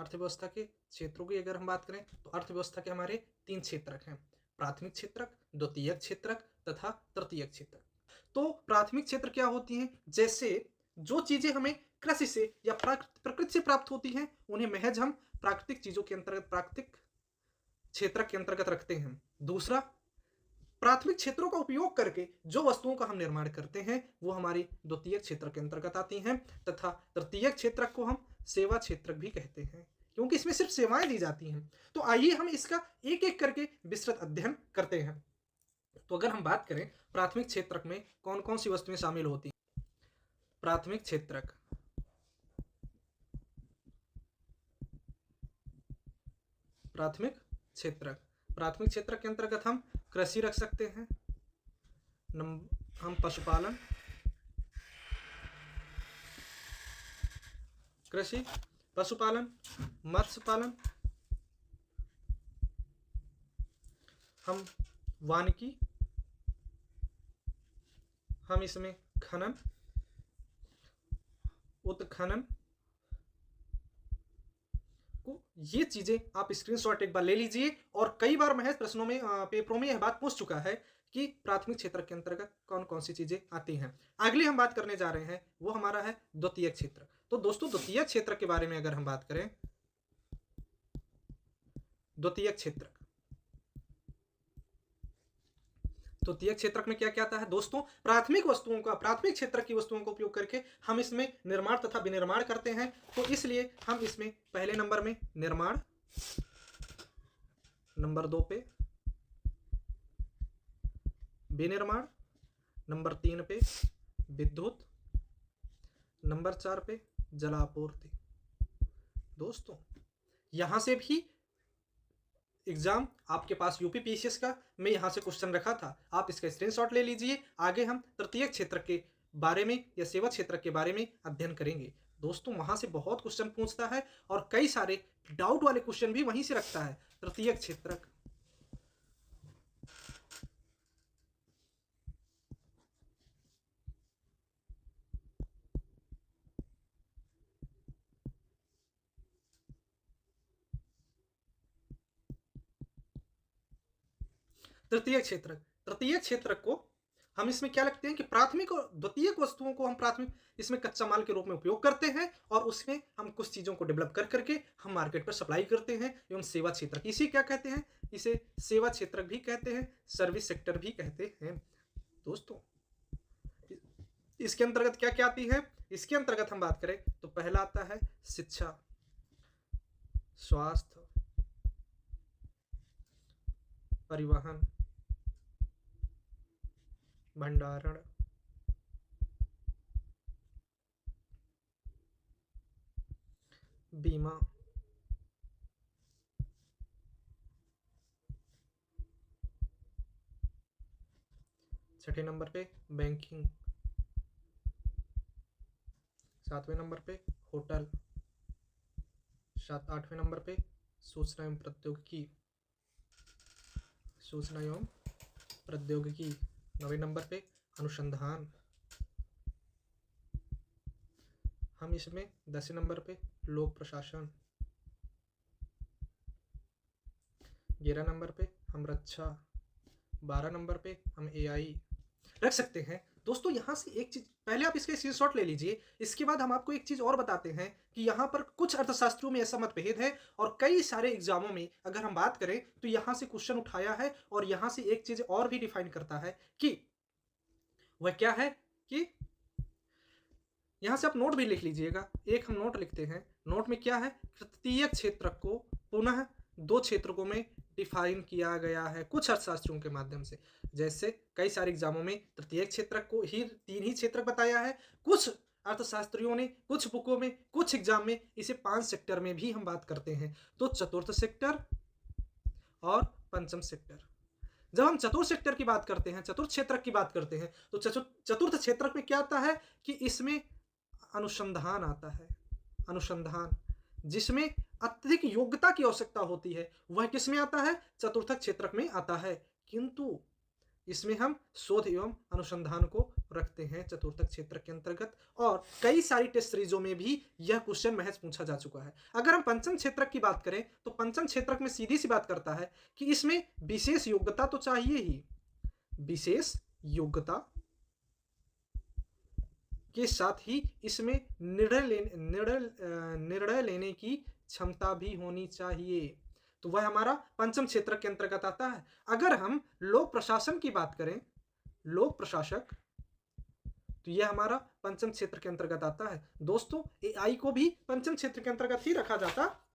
अर्थव्यवस्था के क्षेत्रों की अगर हम बात करें तो अर्थव्यवस्था के हमारे 3 क्षेत्रक हैं, प्राथमिक क्षेत्रक, द्वितीयक क्षेत्रक तथा तृतीयक क्षेत्रक। तो प्राथमिक क्षेत्र क्या होती हैं? जैसे जो चीज़ें हमें कृषि से या प्रकृति से प्राप्त होती हैं, उन्हें महज़ हम प्राकृतिक चीज़ों के अंतर्गत, प्राकृतिक क्षेत्रक के अंतर्गत रखते हैं। दूसरा, प्राथमिक क्षेत्रों का उपयोग करके जो वस्तुओं का हम निर्माण करते हैं, वो हमारी द्वितीयक क्षेत्र के अंतर्गत आती हैं तथा तृतीयक क्षेत्रक को हम सेवा क्षेत्रक भी कहते हैं, क्योंकि इसमें सिर्फ सेवाएँ दी जाती हैं। तो आइए हम इसका एक-एक करके विस्तृत अध्ययन करते हैं। तो अगर हम बात करें प्राथमिक क्षेत्रक में कौन-कौन सी वस्तुएँ शामिल होती हैं? प्राथमिक क्षेत्रक, प्राथमिक क्षेत्रक, प्राथमिक क्षेत्रक के अंतर्गत हम कृषि रख सकते हैं, हम पशुपालन, कृषि, पशुपालन, मत्स्य पालन, हम वानिकी, हम इसमें खनन, उत्खनन को, ये चीजें आप स्क्रीनशॉट एक बार ले लीजिए। और कई बार महज प्रश्नों में पेपरों में यह बात पूछ चुका है कि प्राथमिक क्षेत्र के अंतर्गत कौन कौन सी चीजें आती हैं। अगली हम बात करने जा रहे हैं वो हमारा है द्वितीयक क्षेत्र। तो दोस्तों द्वितीयक क्षेत्र के बारे में अगर हम बात करें, द्वितीयक क्षेत्र, द्वितीयक क्षेत्रक में क्या क्या आता है दोस्तों? प्राथमिक वस्तुओं का, प्राथमिक क्षेत्र की वस्तुओं का उपयोग करके हम इसमें निर्माण तथा विनिर्माण करते हैं। तो इसलिए हम इसमें पहले नंबर में निर्माण, नंबर 2 पे विनिर्माण, नंबर 3 पे विद्युत, नंबर 4 पे जलापूर्ति। दोस्तों यहां से भी एग्जाम आपके पास यूपीपीसीएस का मैं यहां से क्वेश्चन रखा था, आप इसका स्क्रीनशॉट ले लीजिए। आगे हम तृतीयक क्षेत्र के बारे में या सेवा क्षेत्र के बारे में अध्ययन करेंगे। दोस्तों वहां से बहुत क्वेश्चन पूछता है और कई सारे डाउट वाले क्वेश्चन भी वहीं से रखता है। तृतीयक क्षेत्रक, तृतीयक क्षेत्रक, तृतीयक क्षेत्रक को हम इसमें क्या लिखते हैं कि प्राथमिक और द्वितीयक वस्तुओं को हम प्राथमिक इसमें कच्चा माल के रूप में उपयोग करते हैं और उसमें हम कुछ चीजों को डेवलप कर करके हम मार्केट पर सप्लाई करते हैं। एवं सेवा क्षेत्र, इसी क्या कहते हैं? इसे सेवा क्षेत्र भी कहते हैं, सर्विस सेक्टर भी कहते हैं। दोस्तों इसके अंतर्गत क्या क्या आती है? इसके अंतर्गत हम बात करें तो पहला आता है शिक्षा, स्वास्थ्य, परिवहन, भंडारण, बीमा, छठे नंबर पे बैंकिंग, सातवें नंबर पे होटल, आठवें नंबर पे सूचना एवं प्रौद्योगिकी, सूचना एवं प्रौद्योगिकी, 9वें नंबर पे अनुसंधान, हम इसमें 10वें नंबर पे लोक प्रशासन, 11 नंबर पे हम रक्षा, 12 नंबर पे हम एआई रख सकते हैं। दोस्तों यहां से एक चीज पहले आप इसका स्क्रीनशॉट ले लीजिए, इसके बाद हम आपको एक चीज और बताते हैं कि यहां पर कुछ अर्थशास्त्रियों में ऐसा मतभेद है और कई सारे एग्जामों में अगर हम बात करें तो यहां से क्वेश्चन उठाया है और यहां से एक चीज और भी डिफाइन करता है कि वह क्या है कि यहां से आप नोट भी लिख लीजिएगा। एक हम नोट लिखते हैं, नोट में क्या है? तृतीयक क्षेत्र को पुनः 2 क्षेत्रकों में डिफाइन किया गया है कुछ अर्थशास्त्रियों के माध्यम से। जैसे कई सारे एग्जामों में तृतीयक क्षेत्रक को ही 3 ही क्षेत्रक बताया है, कुछ अर्थशास्त्रियों ने कुछ बुकों में, कुछ एग्जाम में इसे 5 सेक्टर में भी हम बात करते हैं। तो चतुर्थ सेक्टर और पंचम सेक्टर। जब हम चतुर्थ सेक्टर की बात करते हैं, चतुर्थ क्षेत्रक की बात करते हैं, तो चतुर्थ क्षेत्रक में क्या आता है कि इसमें अनुसंधान आता है, अनुसंधान, जिसमें अत्यधिक योग्यता की आवश्यकता होती है, वह किस में आता है? चतुर्थक क्षेत्रक में आता है। किंतु इसमें हम शोध एवं अनुसंधान को रखते हैं चतुर्थक क्षेत्र के अंतर्गत, और कई सारी टेस्ट सीरीजों में भी यह क्वेश्चन महज पूछा जा चुका है। अगर हम पंचम क्षेत्रक की बात करें तो पंचम क्षेत्रक में सीधी सी बात करता है कि इसमें विशेष योग्यता तो चाहिए ही, विशेष योग्यता के साथ ही इसमें निर्णय लेने की क्षमता भी होनी चाहिए। तो वह हमारा पंचम क्षेत्र के अंतर्गत आता है। अगर हम लोक प्रशासन की बात करें, लोक प्रशासक, तो यह हमारा पंचम क्षेत्र के अंतर्गत आता है। दोस्तों एआई को भी पंचम क्षेत्र के अंतर्गत ही रखा जाता